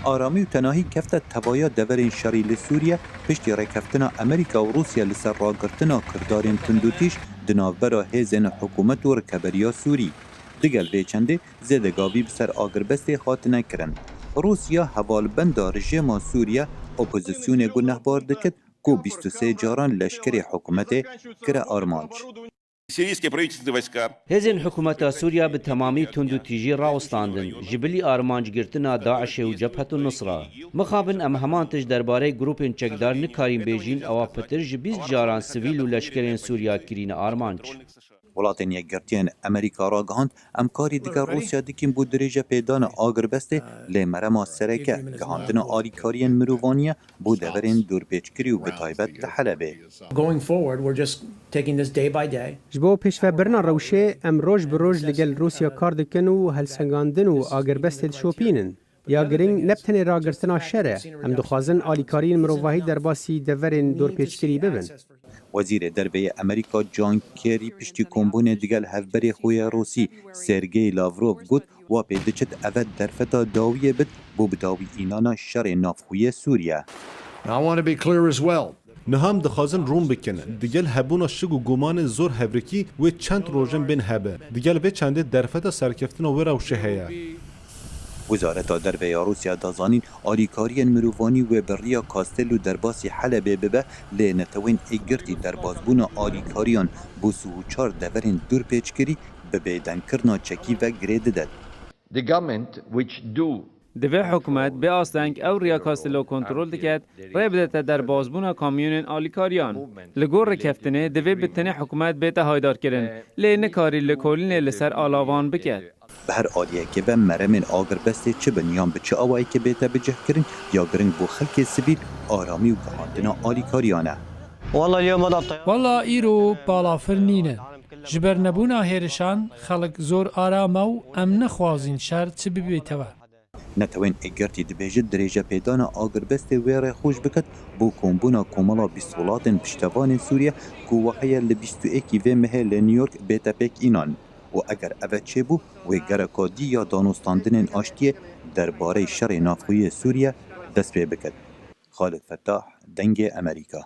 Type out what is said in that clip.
آرامی و تناهی کفت تبایا دورین شری لسوریه پشتی رکفتنا امریکا و روسیا لسر راگرتنا کردارین تندوتیش دناوبرا هیزن حکومت و رکبریا سوری. دگل ویچنده زیدگاوی بسر آگربستی خاتنه کرن. روسیا حوالبند رژیم سوریه اپوزیسیون گنهبار دکت کو 23 جاران لشکری حکومت کره آرمانج. هزین حکومت سوریا به تمامی تندو تیجی راوستاندن جبلی آرمانج گرتنا داعش و جبهت النصره مخابن ام همانتش درباره گروپین چکدار نکارین بیجین او پتر جبیز جاران سویل و لشکرین سوریا کرین آرمانج. ولاتین یکگرتین امریکا را گهاند امکاری دیگر روسیا دیکیم بود دریجه پیدان آگربسته لیمرما سرکه گهاندن آلیکارین مروانیه بود دورین دورپیچکری و بتایبت لحلبه. جبو پیشوه برنا روشه ام روش بروش لگل روسیا کار دکن و هلسنگاندن و آگربست شوپینن. یا گرینگ نبتنی راگرتنا شره ام دخوازن آلیکارین مروواهی در باسی دورین دورپیچکری ببن. وزیر دربه امریکا جان کری پشتی کمبون دیگل هفبری خوی روسی سرگی لاوروف گوت و پیدچت اول درفتا داویه بد بو بداوی اینانا شر نافخوی سوریه. نهم دخوازن روم بکنه دیگل هبونا شگو گمان زور هبرکی و چند روژن بین هبه دیگل به چنده درفتا سرکفتن و روشه هیا. وزارت دربه روسیا دازانین آلیکارین مروانی و بریا کاستلو درباسی حلبه ببه لینتوین اگرتی دربازبون آلیکاریان بو سوچار دورین دور پیچکری ببیدن کرنا چکی و گرید داد. دوی حکومت به آستنگ او ریا کاستلو کنترل دکت ری بدت در بازبون کامیون آلیکاریان لگور رکفتنه دوی بتنه حکومت بیت هایدار کرن لینه کاری لکولین لسر آلاوان بکد. به هر آلیه که به مرمین آگربسته چه بنیان به چه آوایی که بیت بجه کرن یا گرنگ بو خلک سبیل آرامی و گهاندنا آلیکاریانه. والله ایرو بالافر نینه جبر نبونا هیرشان خلق زور آرامو ام نخوازین شر چه ببیتوه. نتوین اگرتی دبیجد دریجه پیدان آگربست ویره خوش بکد بو کمبونا کمالا بیستولاتن پشتوان سوریه که وحیه لبیستو ایکی و مهه لنیورک بیتا پیک اینان و اگر اوه چه بو و گرکادی یا دانستاندن آشتیه درباره شر نافخوی سوریه دست پی بکد. خالد فتاح، دنگ امریکا.